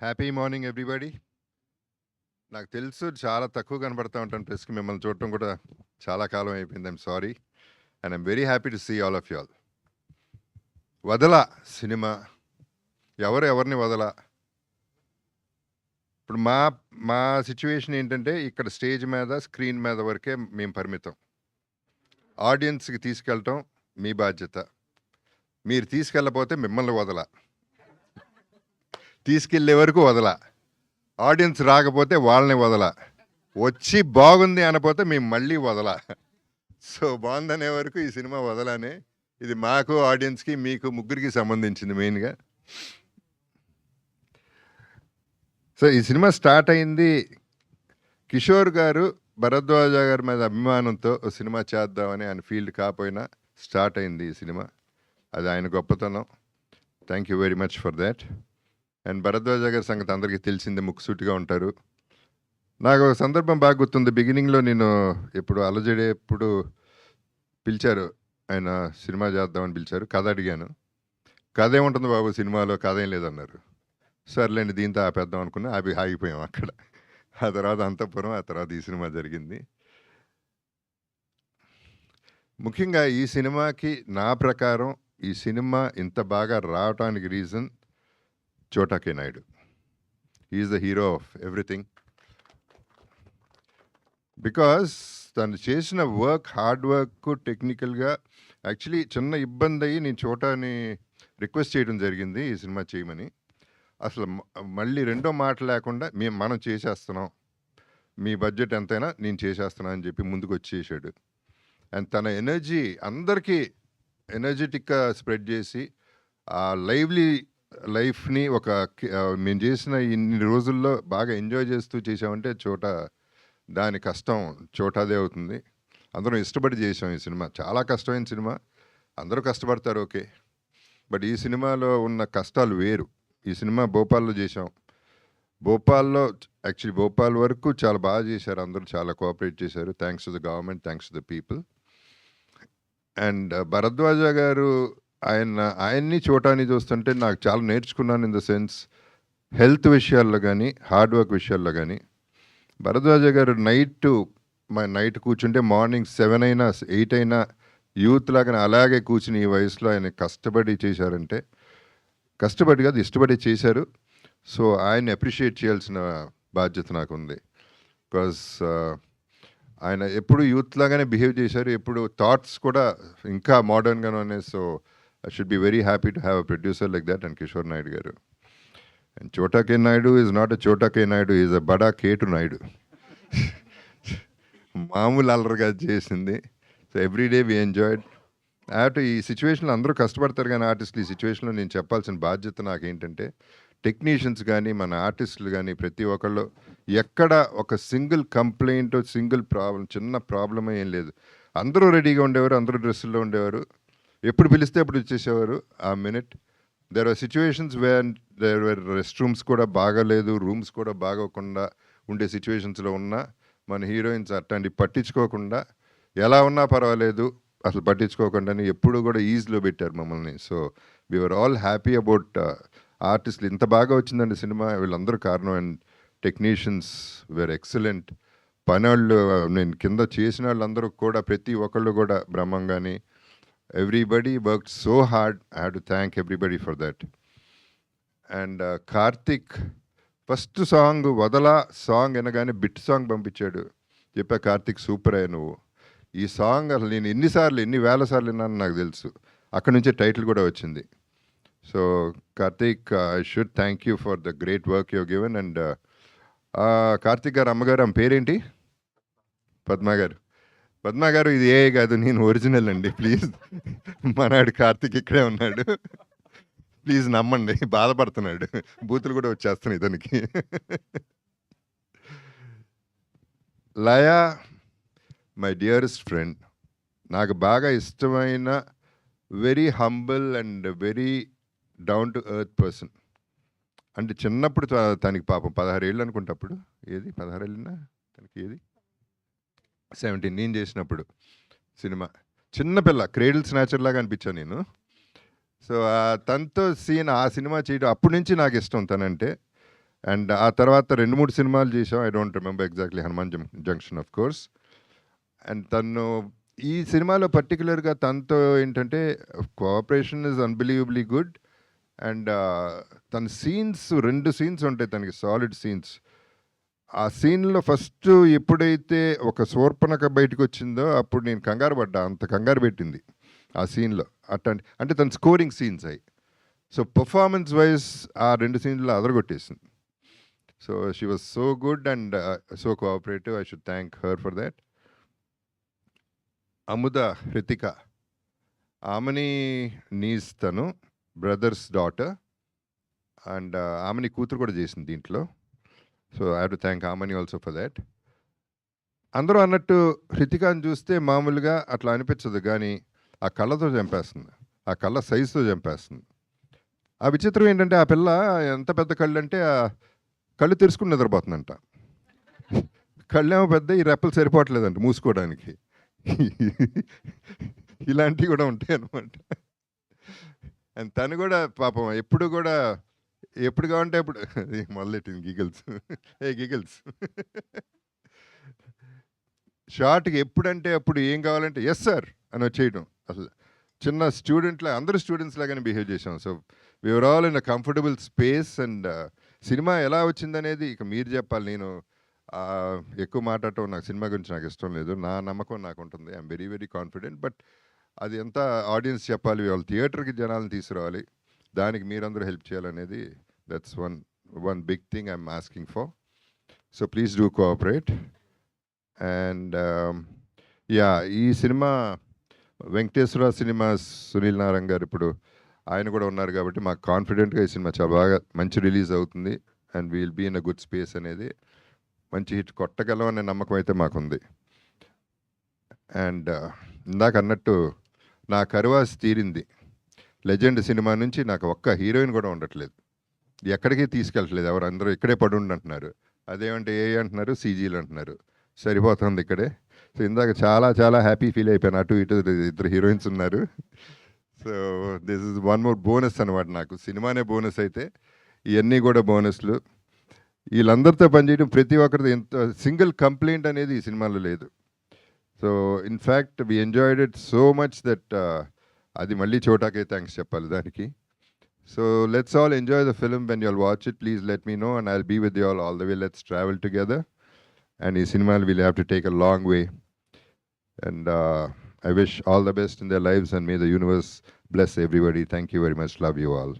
Happy morning everybody. నాకు తెలుసు చాలా తక్కువ కనబడతా ఉంటాను ప్రెస్కి. మిమ్మల్ని చూడటం కూడా చాలా కాలం అయిపోయింది. I'm sorry and I'm very happy to see all of you all. Vadala cinema ఎవరిని వదల. ఇప్పుడు మా మా సిచ్యువేషన్ ఏంటంటే ఇక్కడ స్టేజ్ మీద స్క్రీన్ మీద వరకే మేము పరిమితం. ఆడియన్స్కి తీసుకెళ్ళటం మీ బాధ్యత. మీరు తీసుకెళ్ళకపోతే మిమ్మల్ని వదల, తీసుకెళ్ళే వరకు వదల. ఆడియన్స్ రాకపోతే వాళ్ళని వదల, వచ్చి బాగుంది అనపోతే మేము మళ్ళీ వదల. సో బాగుందనే వరకు ఈ సినిమా వదలనే. ఇది మాకు, ఆడియన్స్కి, మీకు ముగ్గురికి సంబంధించింది మెయిన్గా. సో ఈ సినిమా స్టార్ట్ అయింది కిషోర్ గారు భరద్వాజ గారి మీద అభిమానంతో సినిమా చేద్దామని. ఆయన ఫీల్డ్ కాకపోయినా స్టార్ట్ అయింది ఈ సినిమా. అది ఆయన గొప్పతనం. Thank you very much for that. And Bharadwaj గారి సంగతి అందరికీ తెలిసిందే, ముక్కుసూటిగా ఉంటారు. నాకు ఒక సందర్భం బాగా గుర్తుంది. బిగినింగ్లో నేను ఎప్పుడు అలజడి ఎప్పుడు పిలిచారు, ఆయన సినిమా చేద్దామని పిలిచారు. కథ అడిగాను. కథ ఏముంటుంది బాబు సినిమాలో, కథ ఏం లేదన్నారు. సర్లేండి దీంతో ఆపేద్దాం అనుకున్నా, ఆగిపోయాం అక్కడ. ఆ తర్వాత అంతఃపురం, ఆ తర్వాత ఈ సినిమా జరిగింది. ముఖ్యంగా ఈ సినిమాకి నా ప్రకారం ఈ సినిమా ఇంత బాగా రావటానికి reason Chota K Naidu. He's the hero of everything. Because తను చేసిన వర్క్, హార్డ్ వర్క్, టెక్నికల్గా యాక్చువల్లీ చిన్న ఇబ్బంది అయ్యి నేను చోటాని రిక్వెస్ట్ చేయడం జరిగింది ఈ సినిమా చేయమని. అసలు మళ్ళీ రెండో మాట లేకుండా మనం చేసేస్తున్నాం, మీ బడ్జెట్ ఎంతైనా నేను చేసేస్తున్నా అని చెప్పి ముందుకు వచ్చేసాడు. అండ్ తన ఎనర్జీ అందరికీ ఎనర్జెటిక్గా స్ప్రెడ్ చేసి ఆ లైవ్లీ లైఫ్ని మేము చేసిన ఇన్ని రోజుల్లో బాగా ఎంజాయ్ చేస్తూ చేసామంటే దాని కష్టం చోటాదే అవుతుంది. అందరం ఇష్టపడి చేసాం ఈ సినిమా. చాలా కష్టమైన సినిమా, అందరూ కష్టపడతారు ఓకే, బట్ ఈ సినిమాలో ఉన్న కష్టాలు వేరు. ఈ సినిమా భోపాల్లో చేసాం. భోపాల్లో యాక్చువల్లీ భోపాల్ వరకు చాలా బాగా చేశారు, అందరూ చాలా కోఆపరేట్ చేశారు. Thanks to the government, thanks to the people. And Bharadwaj garu ఆయన్ని చోటాని చూస్తుంటే నాకు చాలా నేర్చుకున్నాను. ఇన్ ద సెన్స్ హెల్త్ విషయాల్లో కానీ, హార్డ్ వర్క్ విషయాల్లో కానీ. భరద్వాజ గారు నైట్ కూర్చుంటే మార్నింగ్ 7 అయినా 8 అయినా యూత్ లాగానే అలాగే కూర్చుని ఈ వయసులో ఆయన కష్టపడి చేశారంటే, కష్టపడి కాదు ఇష్టపడి చేశారు. సో ఆయన్ని అప్రిషియేట్ చేయాల్సిన బాధ్యత నాకు ఉంది. బికాజ్ ఆయన ఎప్పుడు యూత్ లాగానే బిహేవ్ చేశారు, ఎప్పుడు థాట్స్ కూడా ఇంకా మోడర్న్గానే ఉన్నాయి. So I should be very happy to have a producer like that and Kishore Naidu garu. And Chota K. Naidu is not a Chota K. Naidu, he is a Bada K. to Naidu. మామూలు అల్లరిగా చేసింది. So every day we enjoyed. ఈ సిచ్యువేషన్లో అందరూ కష్టపడతారు కానీ ఆర్టిస్టులు, ఈ సిచ్యువేషన్లో నేను చెప్పాల్సిన బాధ్యత నాకేంటంటే, టెక్నీషియన్స్ కానీ మన ఆర్టిస్టులు కానీ ప్రతి ఒక్కళ్ళు ఎక్కడ ఒక సింగిల్ కంప్లైంట్, సింగిల్ ప్రాబ్లం, చిన్న ప్రాబ్లం ఏం లేదు. అందరూ రెడీగా ఉండేవారు, అందరూ డ్రెస్సుల్లో ఉండేవారు, ఎప్పుడు పిలిస్తే అప్పుడు వచ్చేసేవారు ఆ minute. There are situations where there were rest rooms కూడా బాగాలేదు, రూమ్స్ కూడా బాగోకుండా ఉండే సిచ్యువేషన్స్లో ఉన్న మన హీరోయిన్స్ అట్లాంటి పట్టించుకోకుండా ఎలా ఉన్నా పర్వాలేదు అసలు పట్టించుకోకుండా ఎప్పుడు కూడా ఈజీలో పెట్టారు మమ్మల్ని. So we are all happy about ఆర్టిస్టులు. ఇంత బాగా వచ్చిందండి సినిమా, వీళ్ళందరూ కారణం. And technicians were excellent. పని నేను కింద చేసిన వాళ్ళందరూ కూడా ప్రతి ఒక్కళ్ళు కూడా బ్రహ్మంగాని everybody worked so hard. I have to thank everybody for that. And Karthik first song Vadala song అనగానే బిట్ సాంగ్ పంపించాడు. చెప్పా కార్తిక్ సూపర్ అయ్యా నువ్వు. ఈ సాంగ్ అసలు నేను ఎన్ని వేల సార్లు విన్నాను నాకు తెలుసు. అక్కడ నుంచే టైటిల్ కూడా వచ్చింది. So Karthik, I should thank you for the great work you given. And Karthik గారు అమ్మగారు, ఆమె పేరేంటి? పద్మ గారు ఇది ఏ కాదు, నేను ఒరిజినల్ అండి, ప్లీజ్. మనాడు కార్తిక్ ఇక్కడే ఉన్నాడు, ప్లీజ్ నమ్మండి. బాధపడుతున్నాడు, బూతులు కూడా వచ్చేస్తున్నాయి ఇతనికి. లయా మై డియరెస్ట్ ఫ్రెండ్, నాకు బాగా ఇష్టమైన very humble and very down to earth person. అంటే చిన్నప్పుడు తనకి పాపం 16 ఏళ్ళు అనుకుంటప్పుడు, ఏది 16 ఏళ్ళినా తనకి, ఏది 17 నేను చేసినప్పుడు సినిమా, చిన్నపిల్ల క్రేడిల్ స్నాచర్ లాగా అనిపించాను నేను. సో తనతో ఆ సినిమా చేయడం అప్పటి నుంచి నాకు ఇష్టం తనంటే. అండ్ ఆ తర్వాత 2-3 సినిమాలు చేసాం. I don't remember exactly 'Hanuman junction' of course. And తను ఈ సినిమాలో పర్టిక్యులర్‌గా తనతో ఏంటంటే cooperation is unbelievably good. And తన సీన్స్ 2 సీన్స్ ఉంటాయి తనకి సాలిడ్ సీన్స్. ఆ సీన్‌లో ఫస్ట్ ఎప్పుడైతే ఒక శూర్పణఖ బయటికొచ్చిందో అప్పుడు నేను కంగారు పడ్డా. అంత కంగారు పెట్టింది ఆ సీన్‌లో. అంటే తన స్కోరింగ్ సీన్స్ అయి. సో పెర్ఫార్మన్స్ వైస్ ఆ 2 సీన్‌లో అదరగొట్టేసింది. So she was so good and so cooperative. I should thank her for that. Amudha Hrithika, ఆమెని నీస్ తను బ్రదర్స్ డాటర్. అండ్ ఆమెని కూతురు కూడా చేసింది దీంట్లో. So I have to thank ఆమెని ఆల్సో ఫర్ దాట్. అందరూ అన్నట్టు హృతికాని చూస్తే మామూలుగా అట్లా అనిపించదు, కానీ ఆ కళ్ళతో చంపేస్తుంది, ఆ కళ్ళ సైజుతో చంపేస్తుంది. ఆ విచిత్రం ఏంటంటే ఆ పిల్ల ఎంత పెద్ద కళ్ళు అంటే ఆ కళ్ళు తెరుచుకుని నిద్రపోతుందంట. కళ్ళేమో పెద్ద, ఈ రెప్పలు సరిపోవట్లేదంట మూసుకోవడానికి. ఇలాంటివి కూడా ఉంటాయి అన్నమాట. అండ్ తను కూడా పాపం ఎప్పుడు కూడా ఎప్పుడు కావంటే అప్పుడు మొదలెట్టింది గిగల్స్. గిగల్స్ షార్ట్కి ఎప్పుడంటే అప్పుడు ఏం కావాలంటే ఎస్ సార్ అని వచ్చేయడం. అసలు చిన్న స్టూడెంట్లా అందరూ స్టూడెంట్స్ లాగానే బిహేవ్ చేసాం. So we are all in a comfortable space. And cinema ఎలా వచ్చిందనేది ఇక మీరు చెప్పాలి. నేను ఎక్కువ మాట్లాడటం నాకు సినిమా గురించి నాకు ఇష్టం లేదు. నా నమ్మకం నాకు ఉంటుంది. I'm very very confident. But అది ఎంత ఆడియన్స్ చెప్పాలి, వాళ్ళు థియేటర్కి జనాలను తీసుకురావాలి, దానికి మీరందరూ హెల్ప్ చేయాలనేది that's one big thing I'm asking for. So please do cooperate. And yeah, ఈ సినిమా వెంకటేశ్వర సినిమాస్ సునీల్ నారాయణ గారు ఇప్పుడు ఆయన కూడా ఉన్నారు కాబట్టి మాకు కాన్ఫిడెంట్గా ఈ సినిమా చాలా బాగా మంచి రిలీజ్ అవుతుంది. And we'll be in a good space అనేది, మంచి హిట్ కొట్టగలం అనే నమ్మకం అయితే మాకుంది. అండ్ ఇందాక అన్నట్టు నా కరువాసి తీరింది. లెజెండ్ సినిమా నుంచి నాకు ఒక్క హీరోయిన్ కూడా ఉండట్లేదు, ఎక్కడికి తీసుకెళ్ళట్లేదు. ఎవరు అందరూ ఇక్కడే పడుండి అంటున్నారు. అదేమంటే ఏ అంటున్నారు, సీజీలు అంటున్నారు. సరిపోతుంది ఇక్కడే. సో ఇందాక చాలా చాలా హ్యాపీ ఫీల్ అయిపోయాను. అటు ఇటు 2 హీరోయిన్స్ ఉన్నారు. So this is one more bonus అనమాట. నాకు సినిమానే బోనస్ అయితే ఇవన్నీ కూడా బోనస్లు. వీళ్ళందరితో పనిచేయడం ప్రతి ఒక్కరితో ఎంత సింగిల్ కంప్లైంట్ అనేది ఈ సినిమాలో లేదు. So in fact we enjoyed it so much that అది మళ్ళీ చోటాకే థ్యాంక్స్ చెప్పాలి దానికి. So let's all enjoy the film. When you all watch it please let me know and I will be with you all the way. Let's travel together. And ఈ సినిమాలు will have to take a long way. And I wish all the best in their lives and may the universe bless everybody. Thank you very much. Love you all.